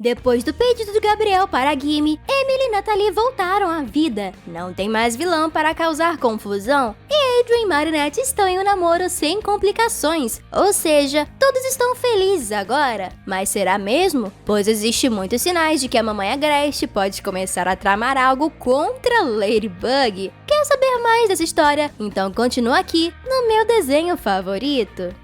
Depois do pedido de Gabriel para Gimme, Emily e Natalie voltaram à vida. Não tem mais vilão para causar confusão. E Adrien e Marinette estão em um namoro sem complicações. Ou seja, todos estão felizes agora. Mas será mesmo? Pois existe muitos sinais de que a mamãe Agreste pode começar a tramar algo contra Ladybug. Quer saber mais dessa história? Então continua aqui no meu desenho favorito.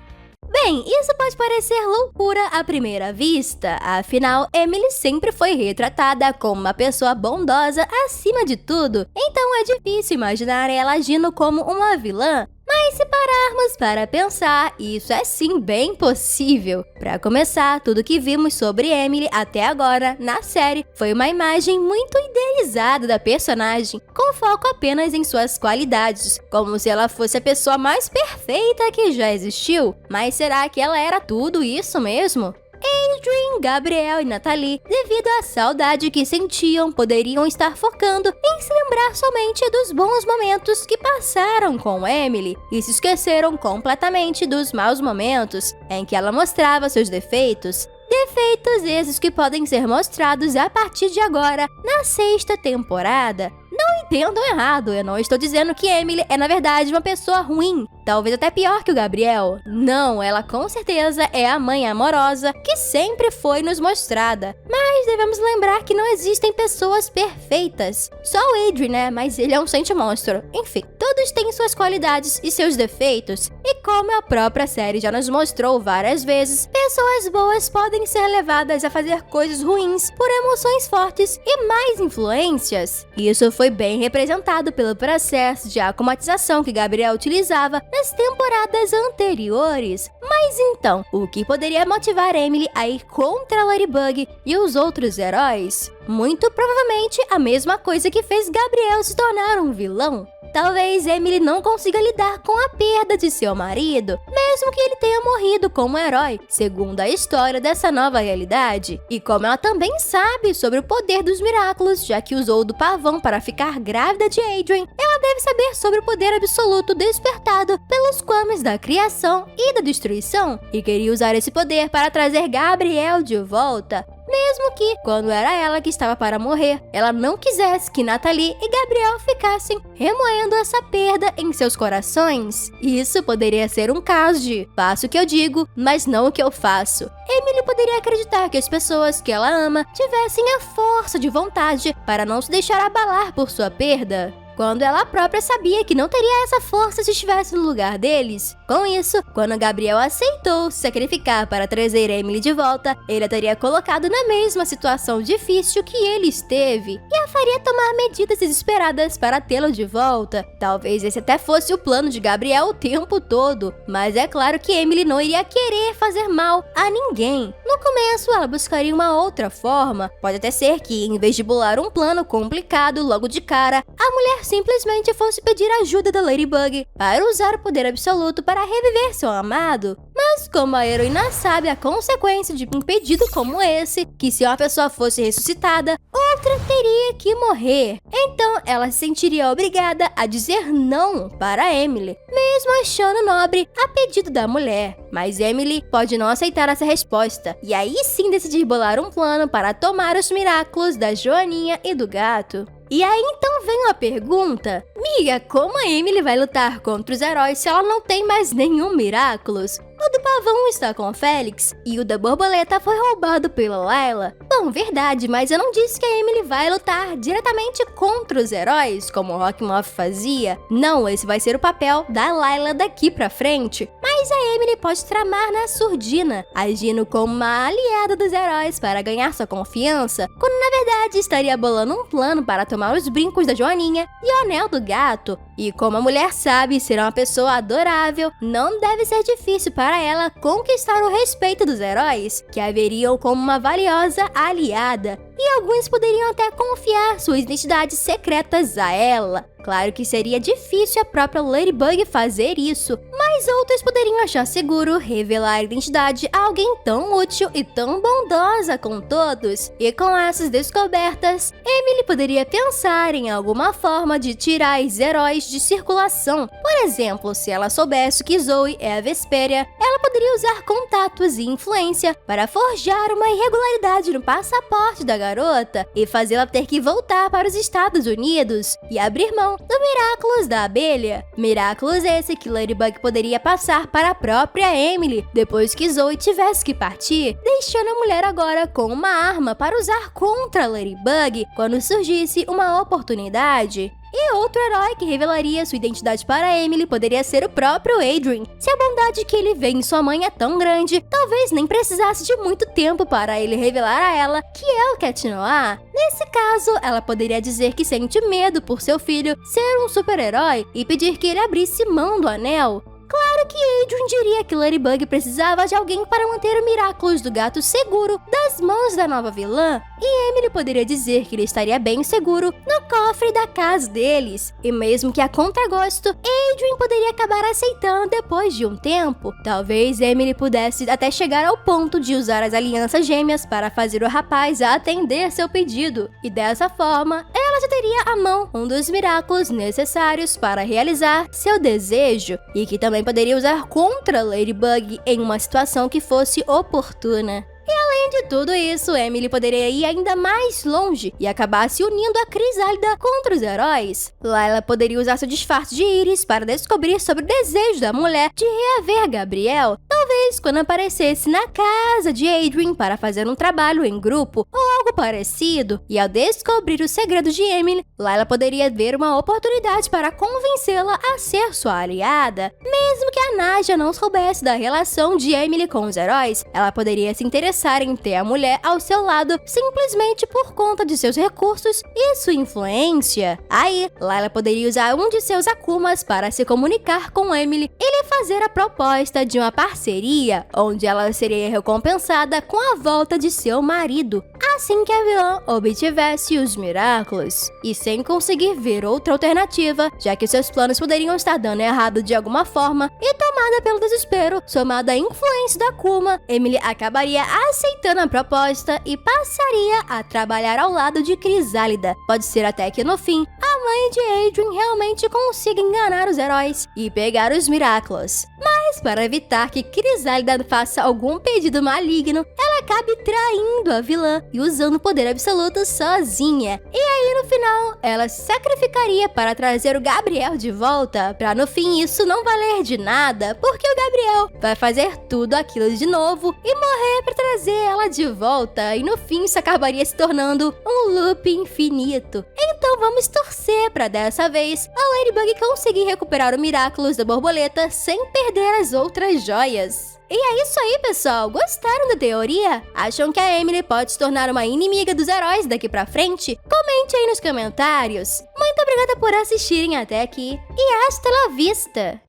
Bem, isso pode parecer loucura à primeira vista, afinal, Emily sempre foi retratada como uma pessoa bondosa acima de tudo, então é difícil imaginar ela agindo como uma vilã. Mas se pararmos para pensar, isso é sim bem possível. Para começar, tudo que vimos sobre Emily até agora na série foi uma imagem muito idealizada da personagem, com foco apenas em suas qualidades, como se ela fosse a pessoa mais perfeita que já existiu. Mas será que ela era tudo isso mesmo? Adrien, Gabriel e Natalie, devido à saudade que sentiam, poderiam estar focando em se lembrar somente dos bons momentos que passaram com Emily e se esqueceram completamente dos maus momentos em que ela mostrava seus defeitos. Defeitos esses que podem ser mostrados a partir de agora, na 6ª temporada. Não entendam errado, eu não estou dizendo que Emily é na verdade uma pessoa ruim, talvez até pior que o Gabriel. Não, ela com certeza é a mãe amorosa que sempre foi nos mostrada. Mas devemos lembrar que não existem pessoas perfeitas. Só o Adrien, né? Mas ele é um senti-monstro. Enfim, todos têm suas qualidades e seus defeitos. E como a própria série já nos mostrou várias vezes, pessoas boas podem ser levadas a fazer coisas ruins por emoções fortes e mais influências. Isso foi bem representado pelo processo de aclimatização que Gabriel utilizava nas temporadas anteriores. Mas então, o que poderia motivar Emily a ir contra Ladybug e os outros heróis? Muito provavelmente a mesma coisa que fez Gabriel se tornar um vilão. Talvez Emily não consiga lidar com a perda de seu marido, mesmo que ele tenha morrido como herói, segundo a história dessa nova realidade. E como ela também sabe sobre o poder dos Miraculous, já que usou do pavão para ficar grávida de Adrien, ela deve saber sobre o poder absoluto despertado pelos Kwamis da criação e da destruição, e queria usar esse poder para trazer Gabriel de volta. Mesmo que, quando era ela que estava para morrer, ela não quisesse que Natalie e Gabriel ficassem remoendo essa perda em seus corações. Isso poderia ser um caso de faço o que eu digo, mas não o que eu faço. Emily poderia acreditar que as pessoas que ela ama tivessem a força de vontade para não se deixar abalar por sua perda, quando ela própria sabia que não teria essa força se estivesse no lugar deles. Com isso, quando Gabriel aceitou se sacrificar para trazer Emily de volta, ele a teria colocado na mesma situação difícil que ele esteve e a faria tomar medidas desesperadas para tê-lo de volta. Talvez esse até fosse o plano de Gabriel o tempo todo, mas é claro que Emily não iria querer fazer mal a ninguém. No começo, ela buscaria uma outra forma. Pode até ser que, em vez de bolar um plano complicado logo de cara, a mulher simplesmente fosse pedir ajuda da Ladybug para usar o poder absoluto para reviver seu amado. Mas como a heroína sabe a consequência de um pedido como esse, que se uma pessoa fosse ressuscitada, outra teria que morrer. Então ela se sentiria obrigada a dizer não para Emily, mesmo achando nobre a pedido da mulher. Mas Emily pode não aceitar essa resposta, e aí sim decidir bolar um plano para tomar os Miraculous da Joaninha e do gato. E aí então vem uma pergunta: Miga, como a Emily vai lutar contra os heróis se ela não tem mais nenhum Miraculous? O do pavão está com Félix e o da borboleta foi roubado pela Layla. Bom, verdade, mas eu não disse que a Emily vai lutar diretamente contra os heróis, como o Rockmoth fazia. Não, esse vai ser o papel da Layla daqui pra frente. Mas a Emily pode tramar na surdina, agindo como uma aliada dos heróis para ganhar sua confiança, quando na verdade estaria bolando um plano para tomar os brincos da Joaninha e o anel do gato. E como a mulher sabe ser uma pessoa adorável, não deve ser difícil para ela conquistar o respeito dos heróis, que a veriam como uma valiosa aliada. E alguns poderiam até confiar suas identidades secretas a ela. Claro que seria difícil a própria Ladybug fazer isso, mas Mas outros poderiam achar seguro revelar a identidade a alguém tão útil e tão bondosa com todos. E com essas descobertas, Emily poderia pensar em alguma forma de tirar os heróis de circulação. Por exemplo, se ela soubesse que Zoe é a Vesperia, ela poderia usar contatos e influência para forjar uma irregularidade no passaporte da garota e fazê-la ter que voltar para os Estados Unidos e abrir mão do Miraculous da abelha. Miraculous esse que Ladybug poderia passar para a própria Emily depois que Zoe tivesse que partir, deixando a mulher agora com uma arma para usar contra Ladybug quando surgisse uma oportunidade. E outro herói que revelaria sua identidade para Emily poderia ser o próprio Adrien. Se a bondade que ele vê em sua mãe é tão grande, talvez nem precisasse de muito tempo para ele revelar a ela que é o Cat Noir. Nesse caso, ela poderia dizer que sente medo por seu filho ser um super-herói e pedir que ele abrisse mão do anel. Claro que Adrien diria que Ladybug precisava de alguém para manter o Miraculous do gato seguro das mãos da nova vilã, e Emily poderia dizer que ele estaria bem seguro no cofre da casa deles. E mesmo que a contragosto, Adrien poderia acabar aceitando depois de um tempo. Talvez Emily pudesse até chegar ao ponto de usar as alianças gêmeas para fazer o rapaz atender seu pedido, e dessa forma, ela já teria à mão um dos Miraculous necessários para realizar seu desejo, e que também poderia usar contra Ladybug em uma situação que fosse oportuna. E além de tudo isso, Emily poderia ir ainda mais longe e acabar se unindo a Crisálida contra os heróis. Lá ela poderia usar seu disfarce de Iris para descobrir sobre o desejo da mulher de reaver Gabriel, talvez quando aparecesse na casa de Adrien para fazer um trabalho em grupo ou algo parecido. E ao descobrir o segredo de Emily, lá ela poderia ver uma oportunidade para convencê-la a ser sua aliada. Mesmo que a Naja não soubesse da relação de Emily com os heróis, ela poderia se interessar em ter a mulher ao seu lado simplesmente por conta de seus recursos e sua influência. Aí, Layla poderia usar um de seus Akumas para se comunicar com Emily e lhe fazer a proposta de uma parceria, onde ela seria recompensada com a volta de seu marido, assim que a vilã obtivesse os Miraculous. E sem conseguir ver outra alternativa, já que seus planos poderiam estar dando errado de alguma forma, e tomada pelo desespero, somada à influência da Akuma, Emily acabaria aceitando a proposta e passaria a trabalhar ao lado de Crisálida. Pode ser até que no fim, a mãe de Adrien realmente consiga enganar os heróis e pegar os Miraculous. Mas para evitar que Crisálida faça algum pedido maligno, ela acabe traindo a vilã e usando o poder absoluto sozinha. E aí no final, ela se sacrificaria para trazer o Gabriel de volta, para no fim isso não valer de nada, porque o Gabriel vai fazer tudo aquilo de novo e morrer para trazer ela de volta, e no fim isso acabaria se tornando um loop infinito. Então vamos torcer para dessa vez a Ladybug conseguir recuperar o Miraculous da borboleta sem perder as outras joias. E é isso aí, pessoal! Gostaram da teoria? Acham que a Emily pode se tornar uma inimiga dos heróis daqui pra frente? Comente aí nos comentários! Muito obrigada por assistirem até aqui e hasta la vista!